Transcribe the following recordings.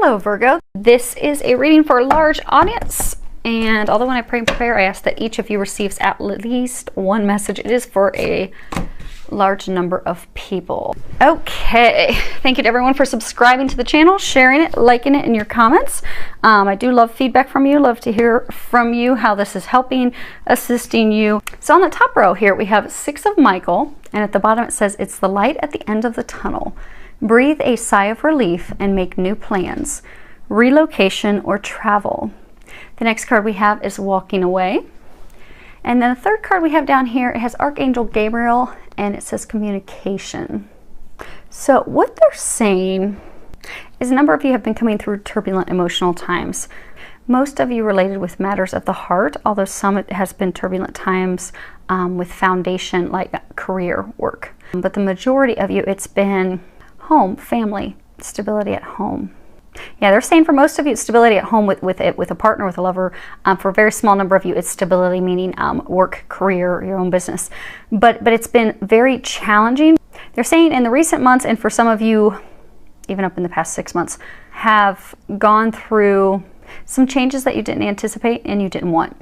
Hello Virgo, this is a reading for a large audience, and although when I pray and prepare I ask that each of you receives at least one message, it is for a large number of people. Okay, thank you to everyone for subscribing to the channel, sharing it, liking it in your comments. I do love feedback from you, love to hear from you how this is helping, assisting you. So on the top row here we have 6 of Michael, and at the bottom it says it's the light at the end of the tunnel. Breathe a sigh of relief and make new plans, relocation or travel. The next card we have is walking away. And then the third card we have down here, it has Archangel Gabriel and it says communication. So what they're saying is a number of you have been coming through turbulent emotional times. Most of you related with matters of the heart, although some it has been turbulent times with foundation like career work. But the majority of you, it's been home, family, stability at home. Yeah, they're saying for most of you, it's stability at home with a partner, with a lover. For a very small number of you, it's stability, meaning work, career, your own business. But it's been very challenging. They're saying in the recent months, and for some of you, even up in the past 6 months, have gone through some changes that you didn't anticipate and you didn't want.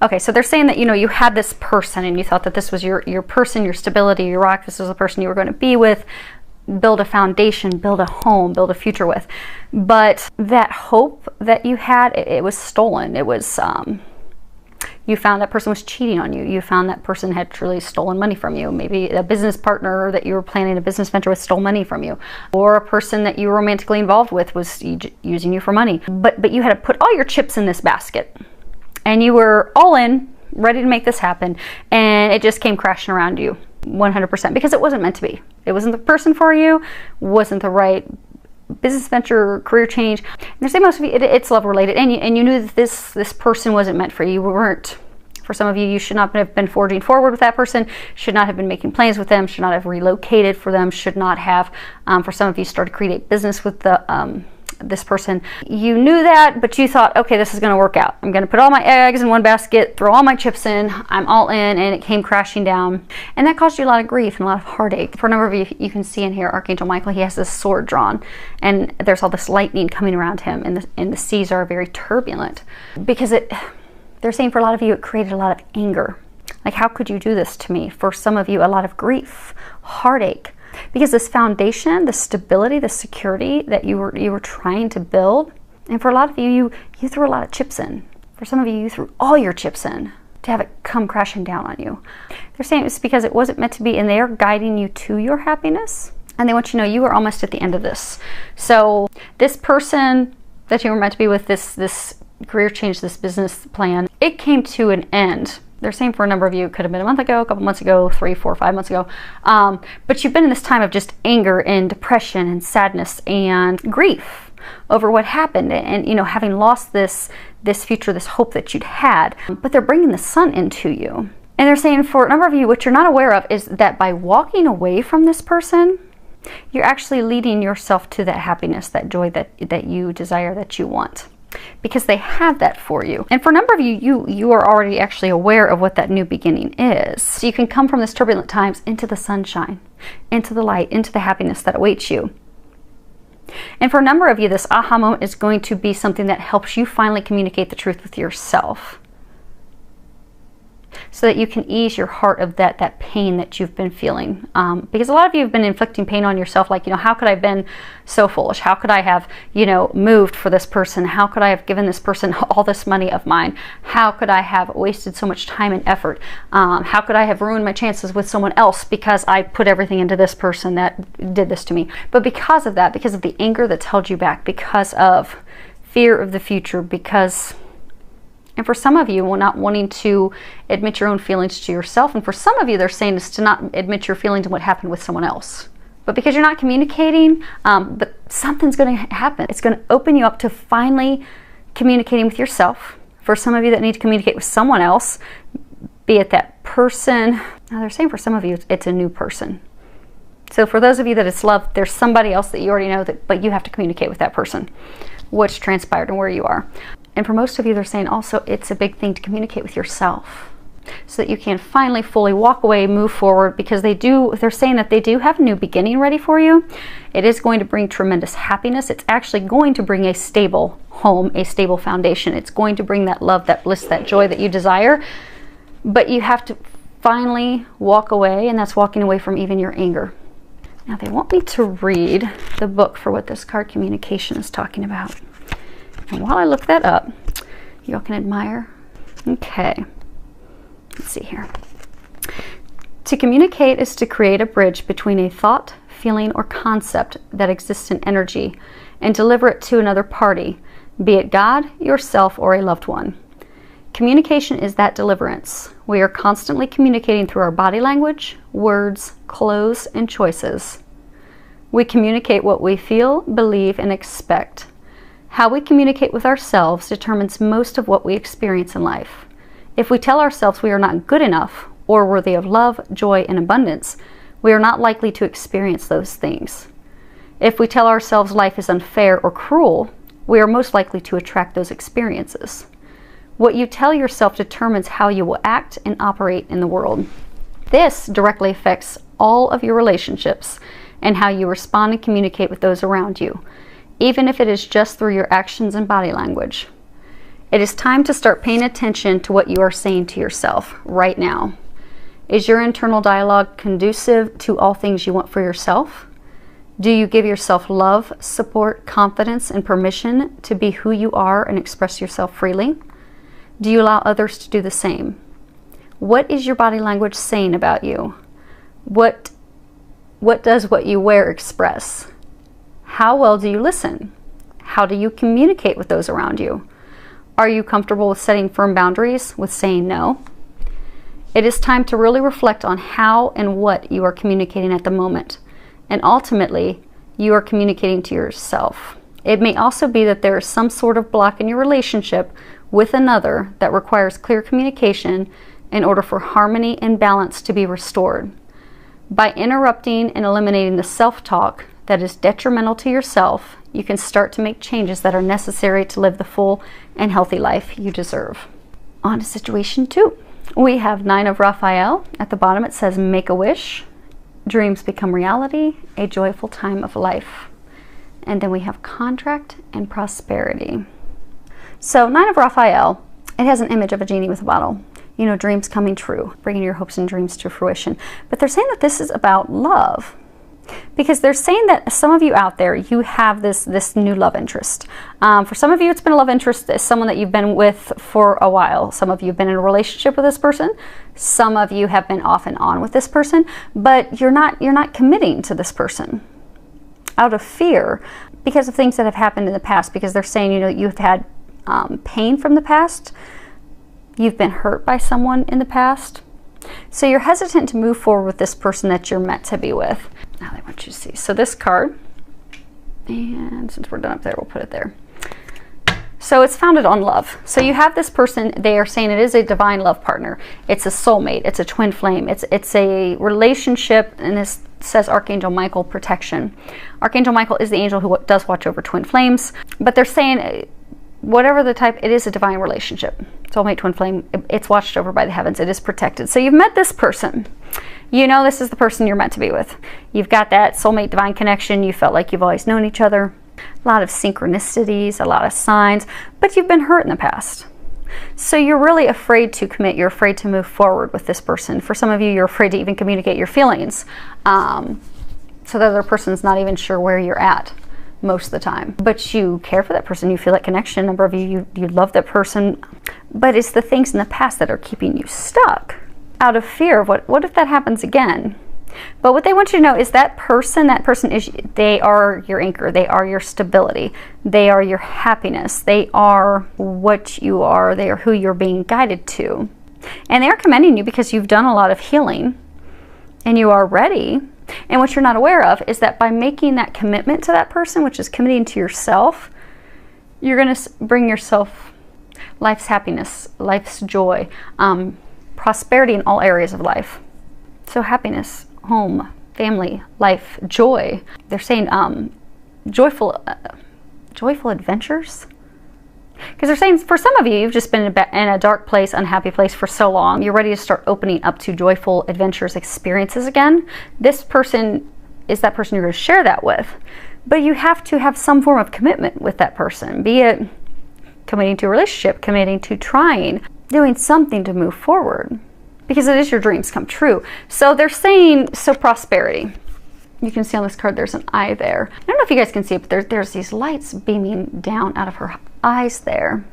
Okay, so they're saying that, you know, you had this person and you thought that this was your person, your stability, your rock. This was the person you were going to be with, build a foundation, build a home, build a future with. But that hope that you had, it was stolen. It was, you found that person was cheating on you. You found that person had truly stolen money from you. Maybe a business partner that you were planning a business venture with stole money from you. Or a person that you were romantically involved with was using you for money. But you had to put all your chips in this basket. And you were all in, ready to make this happen. And it just came crashing around you. 100%, because it wasn't meant to be. It wasn't the person for you, wasn't the right business venture, career change. And they're saying most of you, it's love related, and you knew that this person wasn't meant for you. You weren't. For some of you, you should not have been forging forward with that person, should not have been making plans with them, should not have relocated for them, should not have, for some of you, started to create business with this person. You knew that, but you thought, okay, this is going to work out. I'm going to put all my eggs in one basket, throw all my chips in, I'm all in, and it came crashing down. And that caused you a lot of grief and a lot of heartache. For a number of you, you can see in here, Archangel Michael, he has this sword drawn, and there's all this lightning coming around him, and the seas are very turbulent. Because they're saying for a lot of you, it created a lot of anger. Like, how could you do this to me? For some of you, a lot of grief, heartache. Because this foundation, the stability, the security that you were trying to build, and for a lot of you, you threw a lot of chips in. For some of you, you threw all your chips in to have it come crashing down on you. They're saying it's because it wasn't meant to be, and they're guiding you to your happiness, and they want you to know you are almost at the end of this. So this person that you were meant to be with, this career change, this business plan, it came to an end. They're saying for a number of you, it could have been a month ago, a couple months ago, 3, 4, 5 months ago. But you've been in this time of just anger and depression and sadness and grief over what happened, and you know, having lost this future, this hope that you'd had. But they're bringing the sun into you. And they're saying for a number of you, what you're not aware of is that by walking away from this person, you're actually leading yourself to that happiness, that joy that you desire, that you want. Because they have that for you. And for a number of you, you are already actually aware of what that new beginning is. So you can come from this turbulent times into the sunshine, into the light, into the happiness that awaits you. And for a number of you, this aha moment is going to be something that helps you finally communicate the truth with yourself, so that you can ease your heart of that pain that you've been feeling. Because a lot of you have been inflicting pain on yourself, like, you know, how could I have been so foolish? How could I have, you know, moved for this person? How could I have given this person all this money of mine? How could I have wasted so much time and effort? How could I have ruined my chances with someone else because I put everything into this person that did this to me? But because of that, because of the anger that's held you back, because of fear of the future, and for some of you, not wanting to admit your own feelings to yourself. And for some of you, they're saying is to not admit your feelings and what happened with someone else. But because you're not communicating, but something's going to happen. It's going to open you up to finally communicating with yourself. For some of you that need to communicate with someone else, be it that person. Now they're saying for some of you, it's a new person. So for those of you that it's love, there's somebody else that you already know, but you have to communicate with that person, what's transpired and where you are. And for most of you, they're saying also it's a big thing to communicate with yourself. so that you can finally fully walk away, move forward, because they're saying that they do have a new beginning ready for you. It is going to bring tremendous happiness. It's actually going to bring a stable home, a stable foundation. It's going to bring that love, that bliss, that joy that you desire. But you have to finally walk away, and that's walking away from even your anger. Now they want me to read the book for what this card communication is talking about. And while I look that up, y'all can admire. Okay, let's see here. To communicate is to create a bridge between a thought, feeling, or concept that exists in energy and deliver it to another party, be it God, yourself, or a loved one. Communication is that deliverance. We are constantly communicating through our body language, words, clothes, and choices. We communicate what we feel, believe, and expect. How we communicate with ourselves determines most of what we experience in life. If we tell ourselves we are not good enough or worthy of love, joy, and abundance, we are not likely to experience those things. If we tell ourselves life is unfair or cruel, we are most likely to attract those experiences. What you tell yourself determines how you will act and operate in the world. This directly affects all of your relationships and how you respond and communicate with those around you, even if it is just through your actions and body language. It is time to start paying attention to what you are saying to yourself right now. Is your internal dialogue conducive to all things you want for yourself? Do you give yourself love, support, confidence, and permission to be who you are and express yourself freely? Do you allow others to do the same? What is your body language saying about you? What does what you wear express? How well do you listen? How do you communicate with those around you? Are you comfortable with setting firm boundaries, with saying no? It is time to really reflect on how and what you are communicating at the moment. And ultimately, you are communicating to yourself. It may also be that there is some sort of block in your relationship with another that requires clear communication in order for harmony and balance to be restored. By interrupting and eliminating the self-talk that is detrimental to yourself, you can start to make changes that are necessary to live the full and healthy life you deserve. On to situation 2. We have 9 of Raphael. At the bottom it says, make a wish. Dreams become reality, a joyful time of life. And then we have contract and prosperity. So 9 of Raphael, it has an image of a genie with a bottle. You know, dreams coming true, bringing your hopes and dreams to fruition. But they're saying that this is about love. Because they're saying that some of you out there, you have this new love interest. For some of you, it's been a love interest, someone that you've been with for a while. Some of you have been in a relationship with this person. Some of you have been off and on with this person, but you're not committing to this person out of fear because of things that have happened in the past. Because they're saying, you know, you've had pain from the past. You've been hurt by someone in the past. So you're hesitant to move forward with this person that you're meant to be with. Now they want you to see. So this card, and since we're done up there, we'll put it there. So it's founded on love. So you have this person, they are saying it is a divine love partner. It's a soulmate, it's a twin flame, it's a relationship, and this says Archangel Michael protection. Archangel Michael is the angel who does watch over twin flames, but they're saying whatever the type, it is a divine relationship. Soulmate, twin flame, it's watched over by the heavens, it is protected. So you've met this person. You know this is the person you're meant to be with. You've got that soulmate divine connection. You felt like you've always known each other. A lot of synchronicities, a lot of signs, but you've been hurt in the past. So you're really afraid to commit. You're afraid to move forward with this person. For some of you, you're afraid to even communicate your feelings. So the other person's not even sure where you're at most of the time. But you care for that person. You feel that connection. A number of you love that person. But it's the things in the past that are keeping you stuck out of fear of what if that happens again? But what they want you to know is that person is, they are your anchor. They are your stability. They are your happiness. They are what you are. They are who you're being guided to. And they are commending you because you've done a lot of healing and you are ready. And what you're not aware of is that by making that commitment to that person, which is committing to yourself, you're going to bring yourself life's happiness, life's joy, prosperity in all areas of life. So happiness, home, family, life, joy. They're saying joyful adventures. Because Because they're saying for some of you, you've just been in a dark place, unhappy place for so long. You're ready to start opening up to joyful adventures, experiences again. This person is that person you're going to share that with. But you have to have some form of commitment with that person, be it committing to a relationship, committing to trying, doing something to move forward. Because it is your dreams come true. So they're saying, so prosperity. You can see on this card there's an eye there. I don't know if you guys can see it, but there's these lights beaming down out of her eyes there.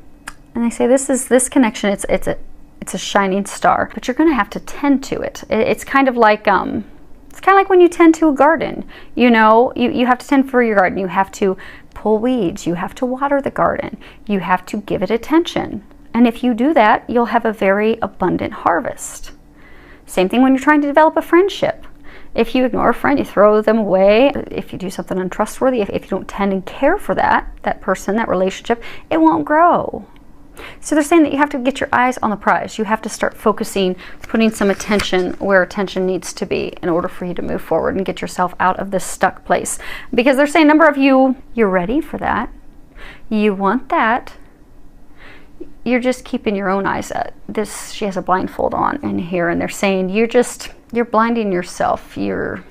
And they say this connection, it's a shining star, but you're going to have to tend to it. It's kind of like when you tend to a garden. You know, you have to tend for your garden. You have to pull weeds. You have to water the garden. You have to give it attention. And if you do that, you'll have a very abundant harvest. Same thing when you're trying to develop a friendship. If you ignore a friend, you throw them away. If you do something untrustworthy, if you don't tend and care for that person, that relationship, it won't grow. So they're saying that you have to get your eyes on the prize. You have to start focusing, putting some attention where attention needs to be in order for you to move forward and get yourself out of this stuck place. Because they're saying a number of you, you're ready for that. You want that. You're just keeping your own eyes at this. She has a blindfold on in here, and they're saying you're blinding yourself. They're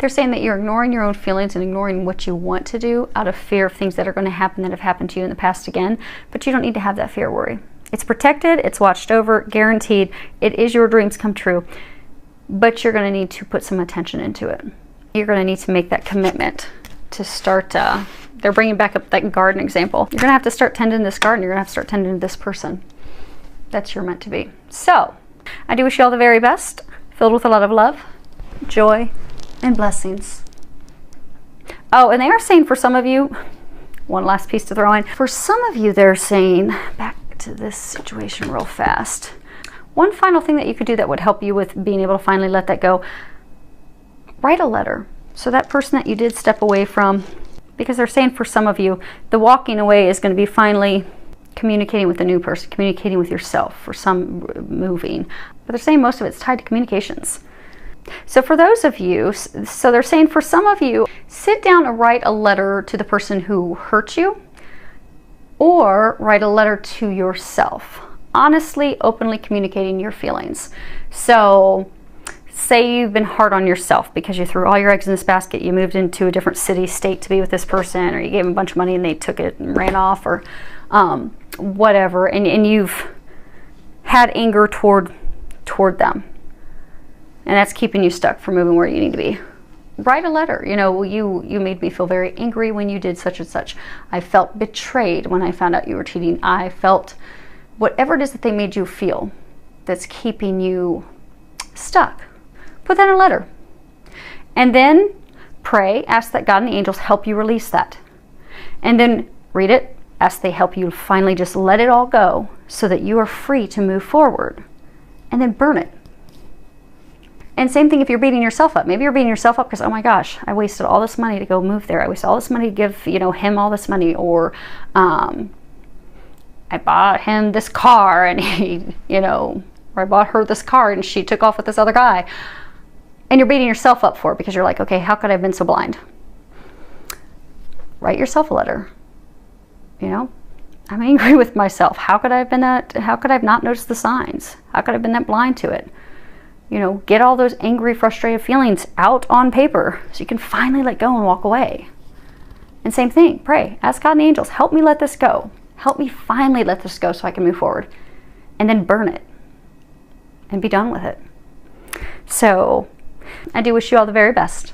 saying that you're ignoring your own feelings and ignoring what you want to do out of fear of things that are going to happen that have happened to you in the past again. But you don't need to have that fear or worry. It's protected, it's watched over, guaranteed. It is your dreams come true. But you're going to need to put some attention into it. You're going to need to make that commitment to start. They're bringing back up that garden example. You're going to have to start tending this garden. You're going to have to start tending this person. That's you're meant to be. So, I do wish you all the very best, filled with a lot of love, joy, and blessings. Oh, and they are saying for some of you, one last piece to throw in. For some of you, they're saying, back to this situation real fast. One final thing that you could do that would help you with being able to finally let that go. Write a letter. So that person that you did step away from, because they're saying for some of you, the walking away is going to be finally communicating with the new person, communicating with yourself, for some moving. But they're saying most of it's tied to communications. So for those of you, so they're saying for some of you, sit down and write a letter to the person who hurt you, or write a letter to yourself. Honestly, openly communicating your feelings. So say you've been hard on yourself because you threw all your eggs in this basket, you moved into a different city, state to be with this person, or you gave them a bunch of money and they took it and ran off, or whatever, and you've had anger toward them. And that's keeping you stuck from moving where you need to be. Write a letter. You know, you made me feel very angry when you did such and such. I felt betrayed when I found out you were cheating. I felt whatever it is that they made you feel that's keeping you stuck. Put that in a letter. And then pray, ask that God and the angels help you release that. And then read it, ask they help you finally just let it all go so that you are free to move forward. And then burn it. And same thing if you're beating yourself up. Maybe you're beating yourself up because, oh my gosh, I wasted all this money to go move there. I wasted all this money to give, him all this money. Or I bought him this car and he, or I bought her this car and she took off with this other guy. And you're beating yourself up for it because you're like, okay, how could I have been so blind? Write yourself a letter. I'm angry with myself. How could I have been that? How could I have not noticed the signs? How could I have been that blind to it? Get all those angry, frustrated feelings out on paper so you can finally let go and walk away. And same thing, pray. Ask God and the angels, help me let this go. Help me finally let this go so I can move forward. And then burn it. And be done with it. So, I do wish you all the very best.